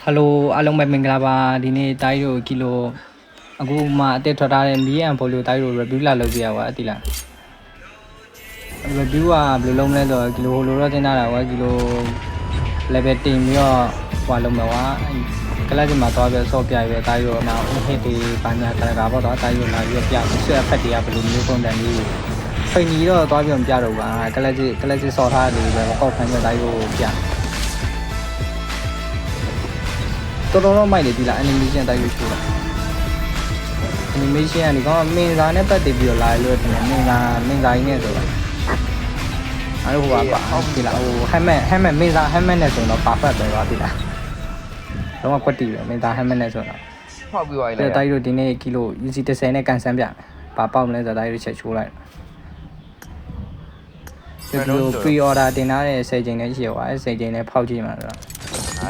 ဟယ်လိုအားလုံးပဲမင်္ဂလာပါဒီနေ့တိုင်းတို့ကီလိုအခုမှအတက်ထွက်ထားတဲ့မီးအန်ဖိုလီတိုင်းတို့ review လာလုပ်ပြရပါအတိလား review ကဘယ်လိုလုပ်မလဲဆိုတော့ကီလိုဟိုလိုတော့တင်ထားတာကွာကီလို level တင်ပြီးတော့ဟိုလုံးမှာကွာကလပ်ဒီမှာသွားပြီးဆော့ပြပြီးတိုင်းတို့နောက် hit တွေဘာညာခါကာပေါ့တော့တိုင်းတို့လာပြီးပြဆွဲအဖက်တွေကဘယ်လိုမျိုးပုံစံလေးဖိန်ကြီးတော့သွားပြီးမပြတော့ပါကလပ်ဆော့ထားတယ်ပဲပေါက်ဖန်ပြတိုင်းတို့ပြတော်တော်မိုက်နေပြီလား animation တိုက်ရွှေ့ရှိတာ animation ကနေကောမင်းသားနဲ့ပတ်သက်ပြီးတော့လာလို့တယ်မင်းသားကြီးနဲ့ဆိုတော့အဲ့လိုဟိုပါပြီလားဟို helmet မင်းသား helmet နဲ့ဆိုတော့ perfect ပဲပါပြီလားတော့ကွက်တီပဲမင်းသား helmet နဲ့ဆိုတော့ဖောက်ပြီးသွားပြီလေတိုက်ရွှေ့ဒီနေ့ကီလို UC 30နဲ့ကန်ဆန်းပြပါပေါက်မလဲဆိုတော့တိုက်ရွှေ့ချက်ချိုးလိုက်ဒီလို pre order တင်ထားတဲ့10ချိန်နဲ့ရှိရွာ10ချိန်နဲ့ဖောက်ကြည့်မှာဆိုတော့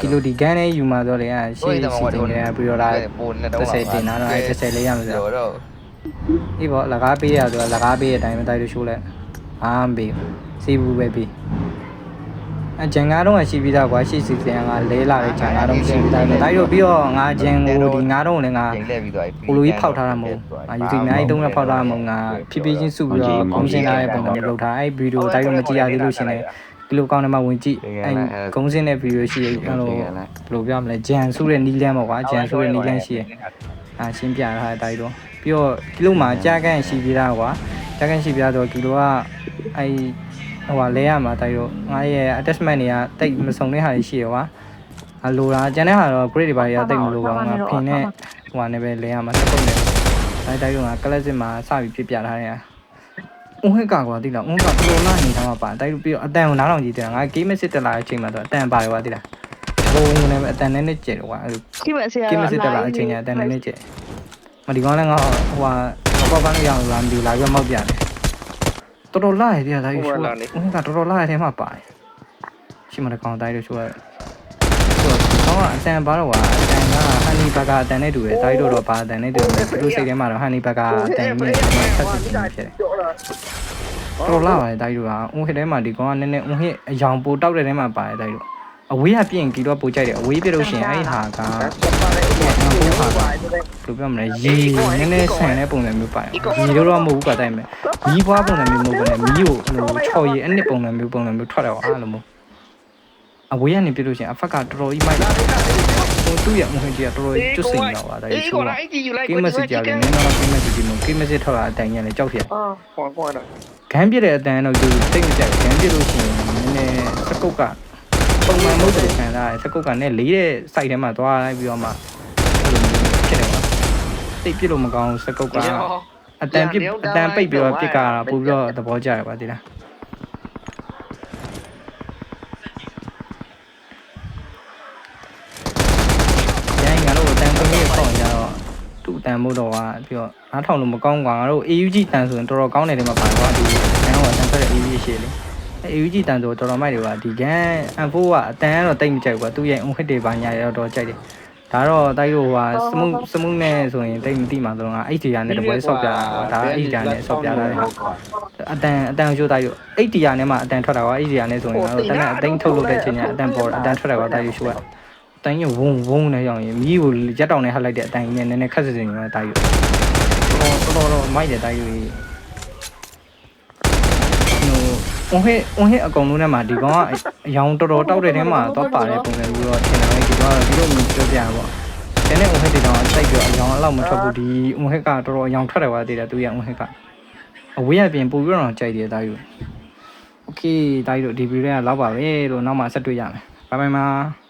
ကီလိုဒီဂန်းနဲ့ယူမှာဆိုတော့လေရှေ့စီတင်တယ်ပြီးတော့ဒါ30တင်တာတော့အဲ30လေးရမှာဆိုတော့အေးပေါ့လကားပေးရဆိုတော့လကားပေးတဲ့အတိုင်းမတိုက်လို့ရှိုးလိုက်အားမပေးစီဘူးပဲပေးအဂျန်ကားတော့ရှိပြီးသားကွာရှေ့စီတင်ကလဲလာတဲ့ဂျန်ကားတော့ရှိပြီးသားတိုက်လို့ပြီးတော့ငါဂျန်ကိုဒီငါတော့လည်းငါဟိုလိုကြီးဖောက်ထားတာမဟုတ်ယူစီအများကြီးတုံးနဲ့ဖောက်ထားတာမဟုတ်ငါဖြည်းဖြည်းချင်းစုပြီးတော့ကောင်းရှင်းလာတဲ့ပုံစံမျိုးလုပ်ထားအဲဗီဒီယိုတိုက်လို့မကြည့်ရသေးလို့ရှင်လေဒီလိုကောင်းတယ်မှာဝင်ကြည့်အဲဂုံးစင်းတဲ့ဗီဒီယိုရှိရအဲ့လိုဘယ်လိုပြောမလဲဂျန်ဆိုးတဲ့နီးလန်းပေါ့ကွာဂျန်ဆိုးတဲ့နီးလန်းရှိရရှင်းပြထားတဲ့အတိုင်းတော့ပြီးတော့ကီလိုမှာကြာကန်ရှိပြီးသားကွာကြာကန်ရှိပြီးသားဆိုကီလိုကအဲဟိုလဲရမှာတိုင်းတော့ငါရဲ့ attachment တွေကတိတ်မစုံတဲ့ဟာတွေရှိရကွာလိုတာကျန်တဲ့ဟာတော့ grade တွေပါရတိတ်မလိုပါဘူးငါဖင်နဲ့ဟိုကနေပဲလဲရမှာစပုတ်နေတိုင်းတော့ငါ classic မှာစပြီးပြပြထားတဲ့ဦးဟစ်ကကွာတိလားဦးကဘလိုလာနေတာမှာပါတိုက်လို့ပြီးတော့အတန်ကိုနားထောင်ကြည့်တယ်ငါ game စစ်တက်လာတဲ့အချိန်မှာတော့အတန်ပါတယ်ကွာတိလားဘုံနဲ့အတန်နဲ့ကျဲတယ်ကွာအဲ့လို game စစ်တက်လာတဲ့အချိန်ကျအတန်နဲ့ကျဲမဒီကောင်လည်းငါဟိုဟာဘောပန်းလို့ရအောင်လာမသိဘူးလာပြီးမောက်ပြတယ်တော်တော်လာရတဲ့တိုက်လို့ရှိဦးကတော်တော်လာရတဲ့မှာပါတယ်ရှိမတဲ့ကောင်တိုက်လို့ရှိတော့တော့အတန်ပါတော့ကွာအတန်ကဟန်နီဘကအတန်နဲ့တူတယ်တိုက်တော့ဘာအတန်နဲ့တူတယ်သူစိတ်ထဲမှာတော့ဟန်နီဘကအတန်မြင့်ဆက်စစ်နေဖြစ်တယ်တော်လာပါတယ်တိုက်တော့ဦးဟစ်ထဲမှာဒီကောင်ကနည်းနည်းဦးဟစ်အယောင်ပိုတောက်တဲ့ထဲမှာပါတယ်တိုက်တော့အဝေးကပြင်ကီတော့ပိုကြိုက်တယ်အဝေးပြလို့ရှိရင်အဲ့ဟာကဘယ်လိုပြောမလဲရေနည်းနည်းဆန်တဲ့ပုံစံမျိုးပါတယ်ရေတော့မဟုတ်ဘူးကတိုက်မယ်မီးဖွားပုံစံမျိုးမဟုတ်ဘူးလေမီးကိုဟိုချော်ရည်အနစ်ပုံစံမျိုးထွက်တော့အားလုံးမအဝေးကနေပြလို့ရှိရင်အဖက်ကတော်တော်ကြီးမိုက်တယ်ဟိုသူ့ရဲ့အုံကြီးကတော်တော်ကျွတ်စိန်တော့ပါဒါရေချိုးတာကိမစစ်ကြတယ်နင်းတော့ကိမစစ်ကြီးမကိမစစ်ထွက်တာအတန်ကြီးလည်းကြောက်ဖြစ်ကွာတော့ဂမ်းပြတဲ့အတန်တော့သူတိတ်မကြိုက်ဂမ်းပြလို့ရှိရင်နည်းနည်းစကုတ်ကပုံမှန်မဟုတ်တယ်ခံစားရစကုတ်ကနဲ့လေးတဲ့ site ထဲမှာသွားလိုက်ပြီးတော့မှအဲ့လိုမျိုးဖြစ်တယ်ကွာတိတ်ပြလို့မကောင်းစကုတ်ကအတန်ပိတ်ပြီးတော့ပြစ်ကပို့ပြီးတော့သဘောကျရပါသေးလားငါတို့အတန်ပုံကြီးပေါအောင်ကြတော့သူ့အတန်မို့တော့ကပြီးတော့နားထောင်လို့မကောင်းကွာငါတို့ AUG တန်ဆိုရင်တော်တော်ကောင်းတယ်ဒီမှာပါကွာဒီအန်ဟိုအတန်ဆက်တဲ့ AUG ရှည်လေAUG တန်ဆိုတော်တော်မိုက်တယ်ကွာဒီကန် M4 ကအတန်ကတော့တိတ်မကြိုက်ကွာသူ့ရဲ့ on hit တွေပါညာရတော့ကြိုက်တယ်ဒါတော့တိုက်လို့ဟိုစမှုနဲ့ဆိုရင်တိတ်မသိမှတော့ငါ HDR နဲ့တပွဲဆော့ပြတာကွာဒါ HDR နဲ့ဆော့ပြတာလေအတန်ရှိုးတိုက်လို့ HDR နဲ့မှအတန်ထွက်တာကွာ HDR နဲ့ဆိုရင်ငါတို့တနက်အသိန်းထုတ်လုပ်တဲ့ချိန်ကအတန်ပေါ်အတန်ထွက်တာကွာတိုက်လို့ရှိုးရတိုင်းရဝုံနဲ့ရောက်ရင်မီးကိုရက်တောင်နဲ့ဟတ်လိုက်တဲ့အတိုင်းနဲ့နည်းနည်းခက်စစ်စစ်နေတာတိုက်ရတော်မိုက်တယ်တိုက်ရဟိုဟိအကောင်လုံးထဲမှာဒီကောင်ကအယောင်တော်တော်တောက်တဲ့ထဲမှာတော့ပါတဲ့ပုံစံမျိုးတော့ထင်တယ်ဒီကောင်ကဒီလိုမျိုးပြောပြရပါကျန်တဲ့ဟိုဟိတွေတော့စိုက်ပြီးအယောင်အလောက်မထွက်ဘူးဒီဟိုဟိကတော်တော်အယောင်ထွက်တယ်ကွာတည်တယ်သူရဟိုဟိကအဝေးရပြင်ပို့ပြီးတော့ကြိုက်တယ်တိုက်ရโอเคတိုက်ရဒီဗီဒီယိုကလောက်ပါပဲလို့နောက်မှဆက်တွေ့ရမယ်ဘိုင်ဘိုင်ပါ